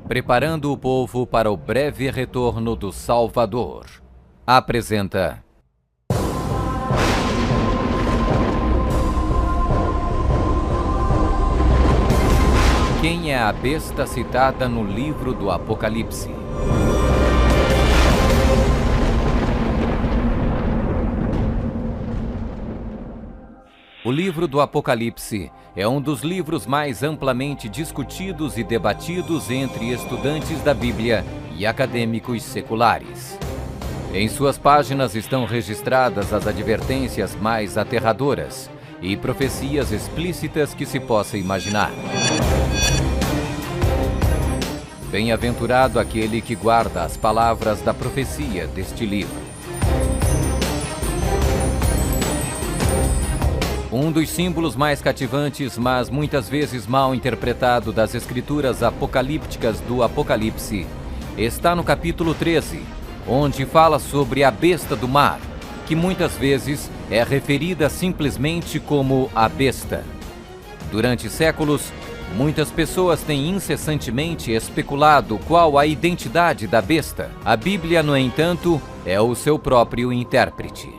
Preparando o povo para o breve retorno do Salvador. Apresenta... Quem é a besta citada no livro do Apocalipse? O livro do Apocalipse é um dos livros mais amplamente discutidos e debatidos entre estudantes da Bíblia e acadêmicos seculares. Em suas páginas estão registradas as advertências mais aterradoras e profecias explícitas que se possa imaginar. Bem-aventurado aquele que guarda as palavras da profecia deste livro. Um dos símbolos mais cativantes, mas muitas vezes mal interpretado das escrituras apocalípticas do Apocalipse, está no capítulo 13, onde fala sobre a besta do mar, que muitas vezes é referida simplesmente como a besta. Durante séculos, muitas pessoas têm incessantemente especulado qual a identidade da besta. A Bíblia, no entanto, é o seu próprio intérprete.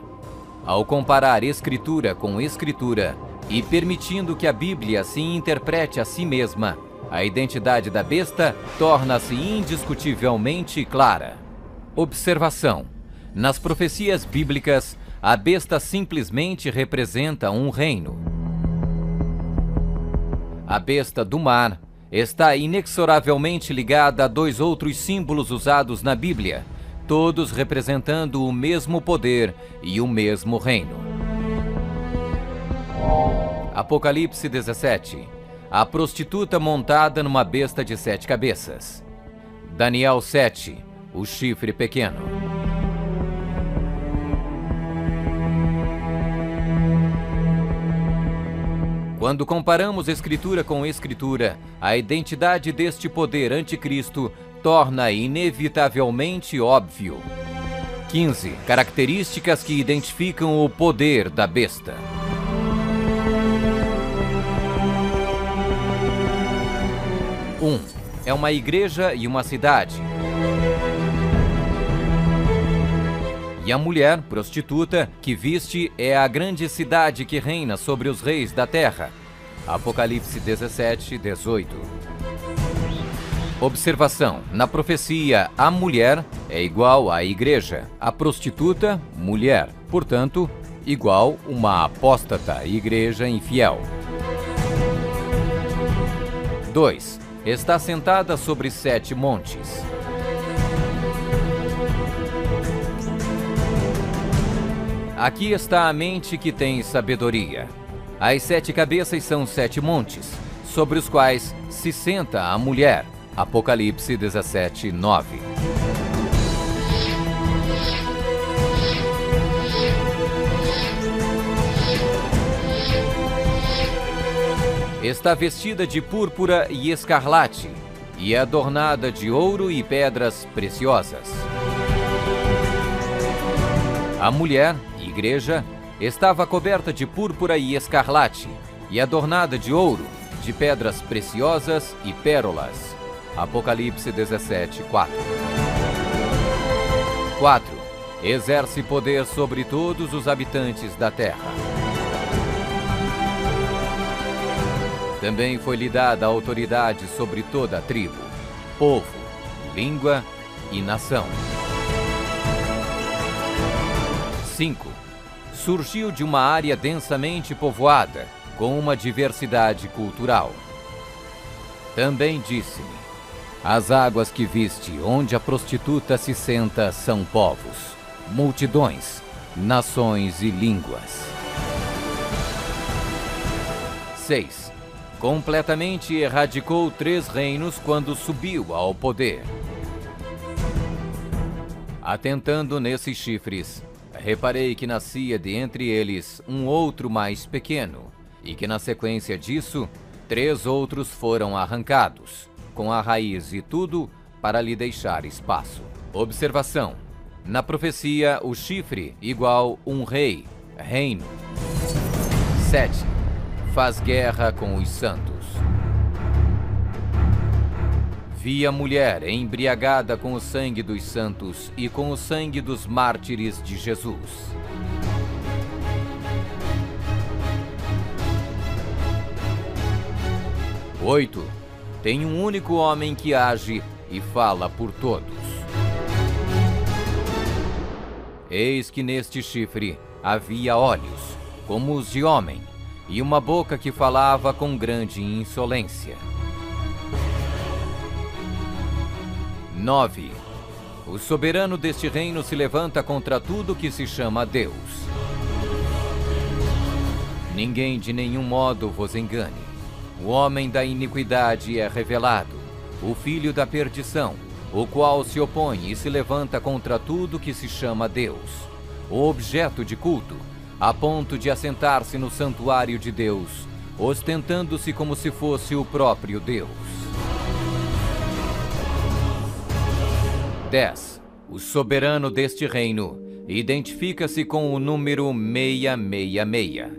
Ao comparar Escritura com Escritura e permitindo que a Bíblia se interprete a si mesma, a identidade da besta torna-se indiscutivelmente clara. Observação: nas profecias bíblicas, a besta simplesmente representa um reino. A besta do mar está inexoravelmente ligada a dois outros símbolos usados na Bíblia, todos representando o mesmo poder e o mesmo reino. Apocalipse 17. A prostituta montada numa besta de 7 cabeças. Daniel 7. O chifre pequeno. Quando comparamos Escritura com Escritura, a identidade deste poder anticristo torna inevitavelmente óbvio. 15. Características que identificam o poder da besta. 1. É uma igreja e uma cidade. E a mulher, prostituta, que viste é a grande cidade que reina sobre os reis da terra. Apocalipse 17, 18. Observação: na profecia, a mulher é igual à igreja, a prostituta, mulher, portanto, igual uma apóstata, igreja infiel. 2. Está sentada sobre 7 montes. Aqui está a mente que tem sabedoria. As 7 cabeças são 7 montes, sobre os quais se senta a mulher. Apocalipse 17, 9. Está vestida de púrpura e escarlate, e é adornada de ouro e pedras preciosas. A mulher, igreja, estava coberta de púrpura e escarlate, e adornada de ouro, de pedras preciosas e pérolas. Apocalipse 17, 4. 4. Exerce poder sobre todos os habitantes da terra. Também foi-lhe dada autoridade sobre toda a tribo, povo, língua e nação. 5. Surgiu de uma área densamente povoada, com uma diversidade cultural. Também disse-me: as águas que viste, onde a prostituta se senta, são povos, multidões, nações e línguas. 6. Completamente erradicou 3 reinos quando subiu ao poder. Atentando nesses chifres, reparei que nascia de entre eles um outro mais pequeno, e que na sequência disso, 3 outros foram arrancados, com a raiz e tudo, para lhe deixar espaço. Observação: na profecia, o chifre igual um rei, reino. 7. Faz guerra com os santos. Vi a mulher embriagada com o sangue dos santos e com o sangue dos mártires de Jesus. Oito. Tem um único homem que age e fala por todos. Eis que neste chifre havia olhos, como os de homem, e uma boca que falava com grande insolência. 9. O soberano deste reino se levanta contra tudo que se chama Deus. Ninguém de nenhum modo vos engane. O homem da iniquidade é revelado, o filho da perdição, o qual se opõe e se levanta contra tudo que se chama Deus, o objeto de culto, a ponto de assentar-se no santuário de Deus, ostentando-se como se fosse o próprio Deus. 10. O soberano deste reino identifica-se com o número 666.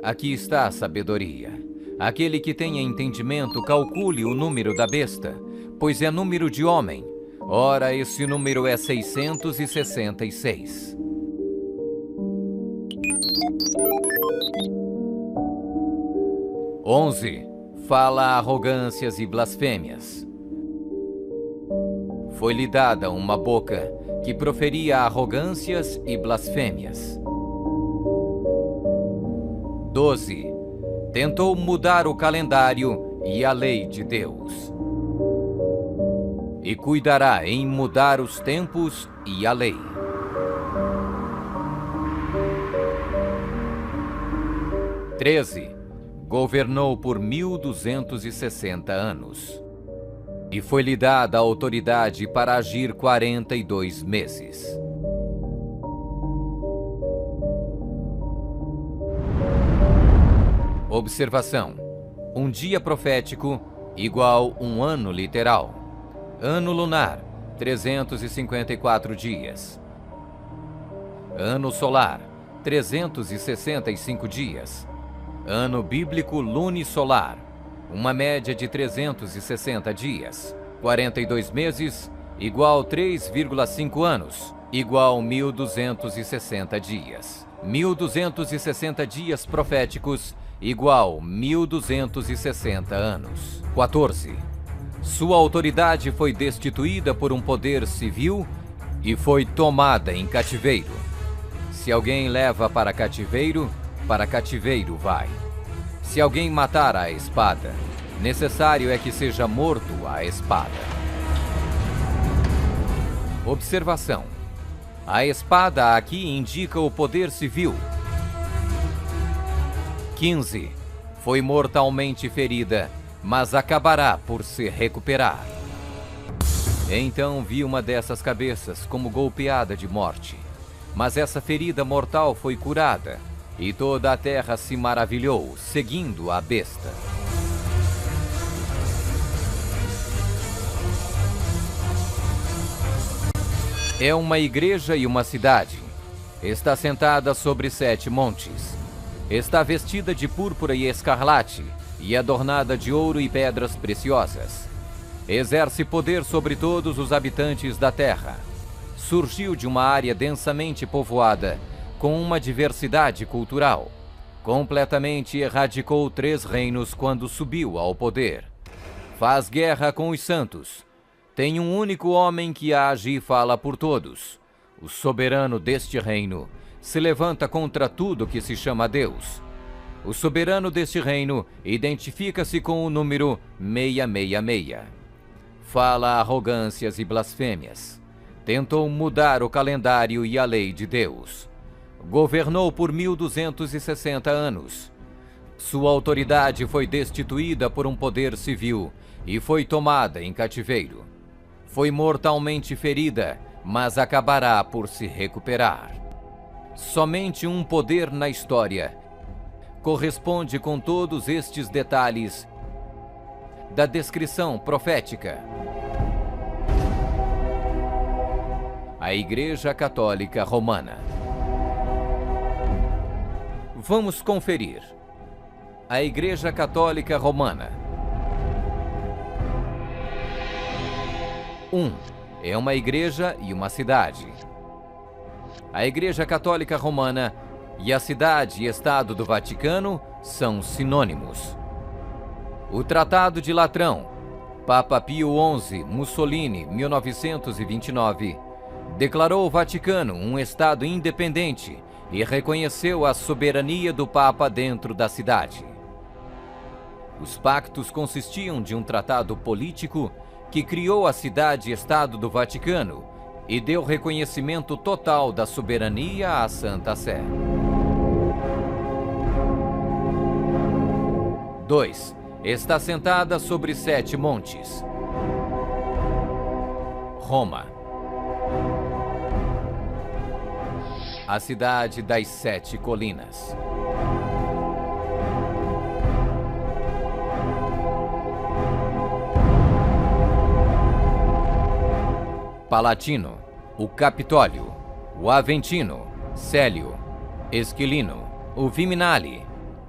Aqui está a sabedoria. Aquele que tenha entendimento, calcule o número da besta, pois é número de homem. Ora, esse número é 666. 11. Fala arrogâncias e blasfêmias. Foi-lhe dada uma boca que proferia arrogâncias e blasfêmias. 12. Tentou mudar o calendário e a lei de Deus. E cuidará em mudar os tempos e a lei. 13. Governou por 1260 anos. E foi-lhe dada a autoridade para agir 42 meses. Observação: um dia profético igual um ano literal. Ano lunar, 354 dias. Ano solar, 365 dias. Ano bíblico lunisolar, uma média de 360 dias. 42 meses, igual 3,5 anos, igual 1260 dias. 1260 dias proféticos, igual 1260 anos. 14. Sua autoridade foi destituída por um poder civil e foi tomada em cativeiro. Se alguém leva para cativeiro vai. Se alguém matar à espada, necessário é que seja morto à espada. Observação: a espada aqui indica o poder civil. 15. Foi mortalmente ferida, mas acabará por se recuperar. Então vi uma dessas cabeças como golpeada de morte. Mas essa ferida mortal foi curada, e toda a terra se maravilhou, seguindo a besta. É uma igreja e uma cidade. Está sentada sobre 7 montes. Está vestida de púrpura e escarlate, e adornada de ouro e pedras preciosas. Exerce poder sobre todos os habitantes da terra. Surgiu de uma área densamente povoada, com uma diversidade cultural. Completamente erradicou 3 reinos quando subiu ao poder. Faz guerra com os santos. Tem um único homem que age e fala por todos. O soberano deste reino se levanta contra tudo que se chama Deus. O soberano deste reino identifica-se com o número 666. Fala arrogâncias e blasfêmias. Tentou mudar o calendário e a lei de Deus. Governou por 1260 anos. Sua autoridade foi destituída por um poder civil e foi tomada em cativeiro. Foi mortalmente ferida, mas acabará por se recuperar. Somente um poder na história corresponde com todos estes detalhes da descrição profética. A Igreja Católica Romana. Vamos conferir. A Igreja Católica Romana. 1. É uma igreja e uma cidade. A Igreja Católica Romana e a cidade e estado do Vaticano são sinônimos. O Tratado de Latrão, Papa Pio XI, Mussolini, 1929, declarou o Vaticano um estado independente e reconheceu a soberania do Papa dentro da cidade. Os pactos consistiam de um tratado político que criou a cidade-estado do Vaticano e deu reconhecimento total da soberania à Santa Sé. 2. Está sentada sobre 7 montes. Roma. A cidade das 7 colinas. Palatino, o Capitólio, o Aventino, Célio, Esquilino, o Viminale,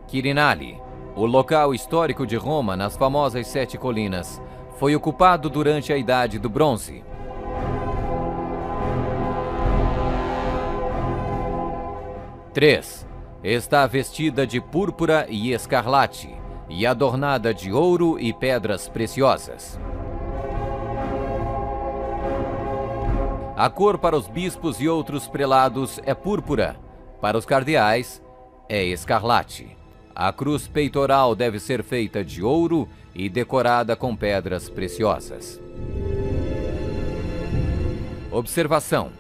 Quirinale. O local histórico de Roma nas famosas 7 colinas foi ocupado durante a Idade do Bronze. 3. Está vestida de púrpura e escarlate e adornada de ouro e pedras preciosas. A cor para os bispos e outros prelados é púrpura, para os cardeais é escarlate. A cruz peitoral deve ser feita de ouro e decorada com pedras preciosas. Observação: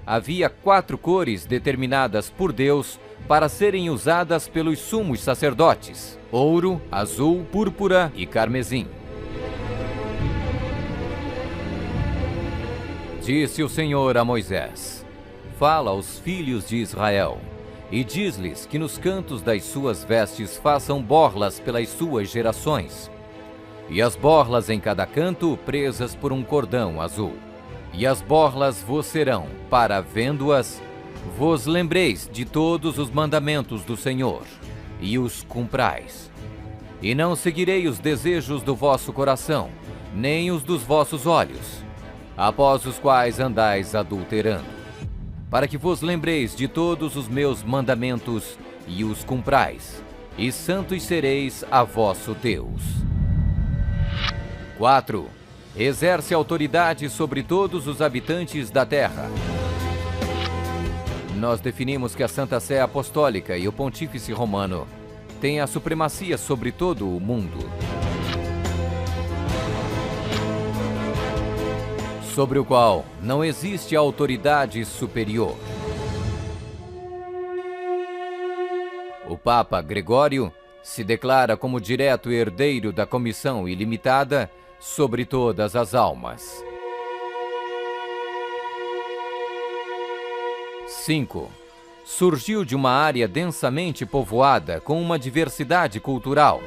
havia 4 cores determinadas por Deus para serem usadas pelos sumos sacerdotes: ouro, azul, púrpura e carmesim. Disse o Senhor a Moisés: fala aos filhos de Israel e diz-lhes que nos cantos das suas vestes façam borlas pelas suas gerações, e as borlas em cada canto presas por um cordão azul. E as borlas vos serão, para vendo-as, vos lembreis de todos os mandamentos do Senhor, e os cumprais. E não seguirei os desejos do vosso coração, nem os dos vossos olhos, após os quais andais adulterando, para que vos lembreis de todos os meus mandamentos e os cumprais, e santos sereis a vosso Deus. 4. Exerce autoridade sobre todos os habitantes da terra. Nós definimos que a Santa Sé Apostólica e o Pontífice Romano têm a supremacia sobre todo o mundo, sobre o qual não existe autoridade superior. O Papa Gregório se declara como direto herdeiro da comissão ilimitada sobre todas as almas. 5. Surgiu de uma área densamente povoada com uma diversidade cultural.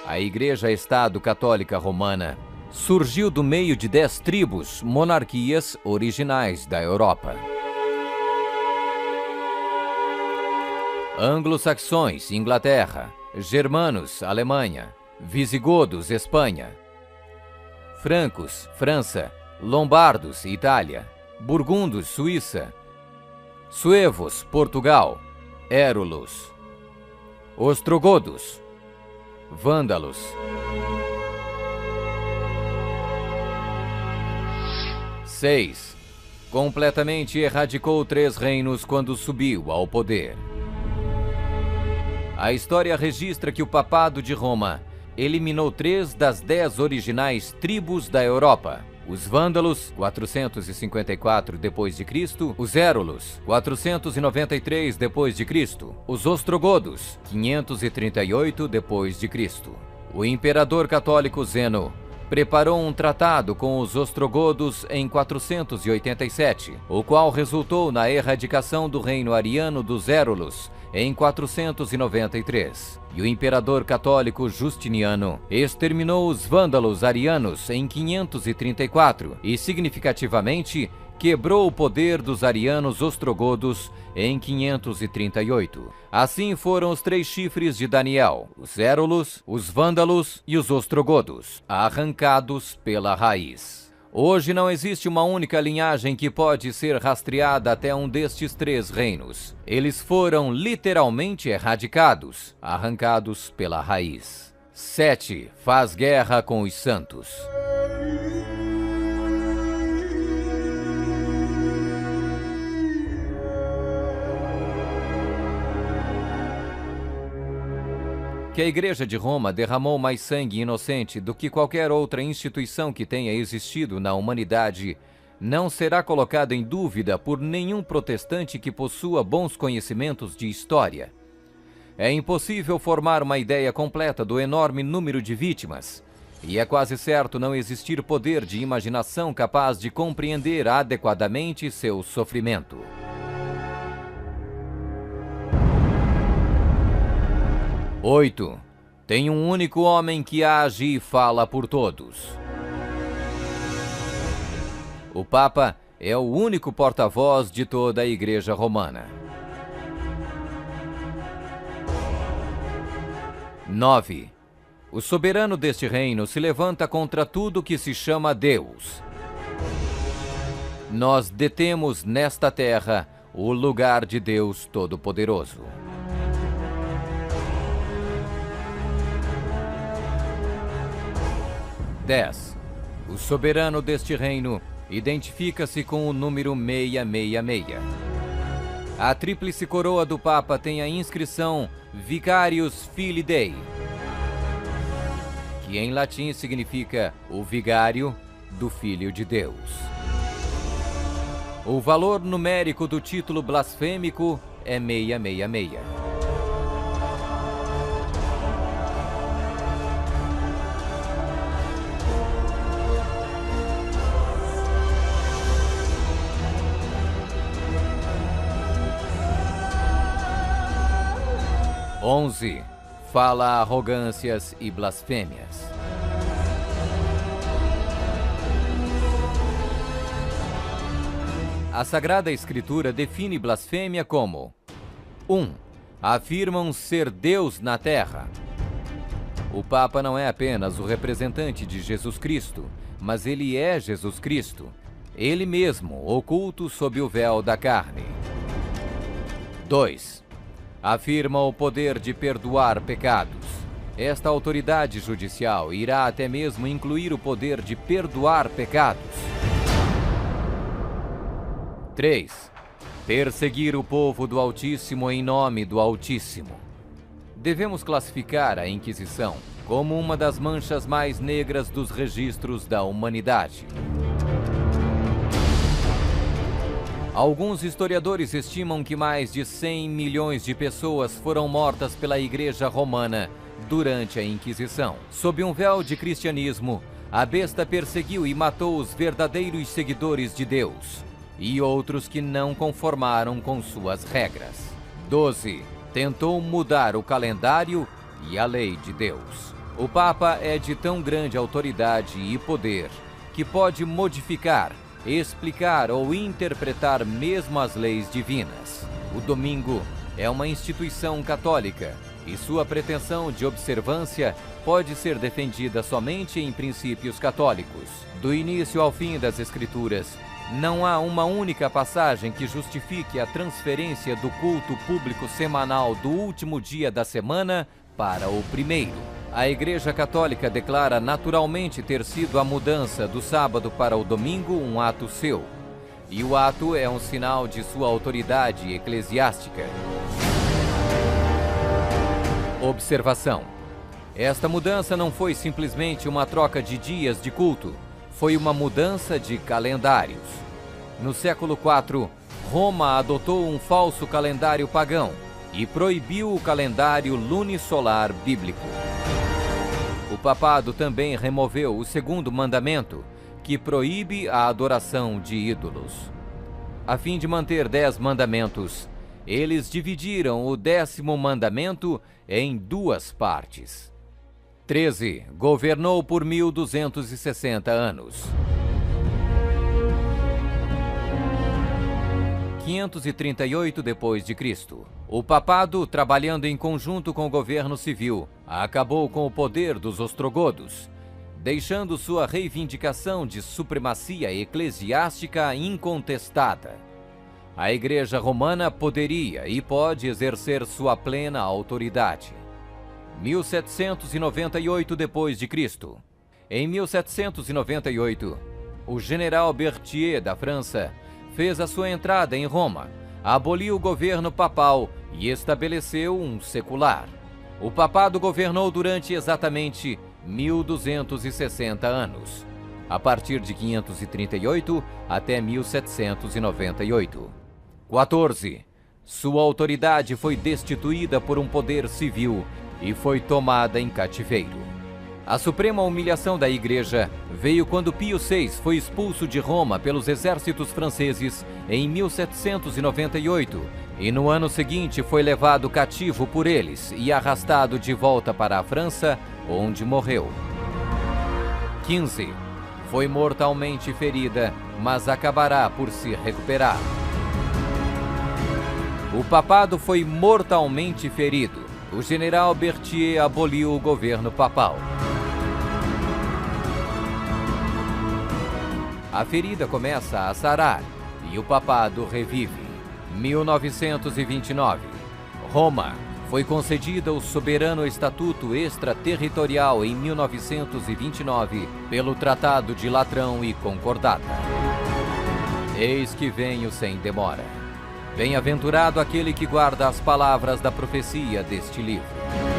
A Igreja-Estado Católica Romana surgiu do meio de 10 tribos, monarquias originais da Europa. Anglo-saxões, Inglaterra; germanos, Alemanha; visigodos, Espanha; francos, França; lombardos, Itália; burgundos, Suíça; suevos, Portugal; érulos; ostrogodos; vândalos; 6. Completamente erradicou 3 reinos quando subiu ao poder. A história registra que o Papado de Roma eliminou 3 das 10 originais tribos da Europa: os vândalos, 454 d.C., os érulos, 493 d.C., os ostrogodos, 538 d.C. O imperador católico Zeno preparou um tratado com os ostrogodos em 487, o qual resultou na erradicação do reino ariano dos érulos em 493. E o imperador católico Justiniano exterminou os vândalos arianos em 534 e, significativamente, quebrou o poder dos arianos ostrogodos em 538. Assim foram os 3 chifres de Daniel, os Érulos, os Vândalos e os ostrogodos, arrancados pela raiz. Hoje não existe uma única linhagem que pode ser rastreada até um destes 3 reinos. Eles foram literalmente erradicados, arrancados pela raiz. 7. Faz guerra com os santos. Que a Igreja de Roma derramou mais sangue inocente do que qualquer outra instituição que tenha existido na humanidade não será colocada em dúvida por nenhum protestante que possua bons conhecimentos de história. É impossível formar uma ideia completa do enorme número de vítimas, e é quase certo não existir poder de imaginação capaz de compreender adequadamente seu sofrimento. 8. Tem um único homem que age e fala por todos. O Papa é o único porta-voz de toda a Igreja Romana. 9. O soberano deste reino se levanta contra tudo que se chama Deus. Nós detemos nesta terra o lugar de Deus Todo-Poderoso. 10. O soberano deste reino identifica-se com o número 666. A tríplice coroa do Papa tem a inscrição Vicarius Filii Dei, que em latim significa o vigário do Filho de Deus. O valor numérico do título blasfêmico é 666. 11. Fala arrogâncias e blasfêmias. A Sagrada Escritura define blasfêmia como 1. Afirmam ser Deus na terra. O Papa não é apenas o representante de Jesus Cristo, mas ele é Jesus Cristo, ele mesmo oculto sob o véu da carne. 2. Afirma o poder de perdoar pecados. Esta autoridade judicial irá até mesmo incluir o poder de perdoar pecados. 3. Perseguir o povo do Altíssimo em nome do Altíssimo. Devemos classificar a Inquisição como uma das manchas mais negras dos registros da humanidade. Alguns historiadores estimam que mais de 100 milhões de pessoas foram mortas pela Igreja Romana durante a Inquisição. Sob um véu de cristianismo, a besta perseguiu e matou os verdadeiros seguidores de Deus e outros que não conformaram com suas regras. 12. Tentou mudar o calendário e a lei de Deus. O Papa é de tão grande autoridade e poder que pode modificar, explicar ou interpretar mesmo as leis divinas. O domingo é uma instituição católica e sua pretensão de observância pode ser defendida somente em princípios católicos. Do início ao fim das Escrituras, não há uma única passagem que justifique a transferência do culto público semanal do último dia da semana para o primeiro. A Igreja Católica declara naturalmente ter sido a mudança do sábado para o domingo um ato seu, e o ato é um sinal de sua autoridade eclesiástica. Observação: esta mudança não foi simplesmente uma troca de dias de culto, foi uma mudança de calendários. No século IV, Roma adotou um falso calendário pagão e proibiu o calendário lunisolar bíblico. O papado também removeu o segundo mandamento, que proíbe a adoração de ídolos. A fim de manter 10 mandamentos, eles dividiram o 10º mandamento em 2 partes. 13. Governou por 1260 anos. 538 d.C. O papado, trabalhando em conjunto com o governo civil, acabou com o poder dos ostrogodos, deixando sua reivindicação de supremacia eclesiástica incontestada. A Igreja Romana poderia e pode exercer sua plena autoridade. 1798 d.C. Em 1798, o general Berthier da França fez a sua entrada em Roma, aboliu o governo papal e estabeleceu um secular. O papado governou durante exatamente 1260 anos, a partir de 538 até 1798. 14. Sua autoridade foi destituída por um poder civil e foi tomada em cativeiro. A suprema humilhação da Igreja veio quando Pio VI foi expulso de Roma pelos exércitos franceses em 1798 e no ano seguinte foi levado cativo por eles e arrastado de volta para a França, onde morreu. 15. Foi mortalmente ferida, mas acabará por se recuperar. O papado foi mortalmente ferido. O general Berthier aboliu o governo papal. A ferida começa a sarar e o papado revive. 1929. Roma foi concedida o soberano estatuto extraterritorial em 1929 pelo Tratado de Latrão e Concordata. Eis que venho sem demora. Bem-aventurado aquele que guarda as palavras da profecia deste livro.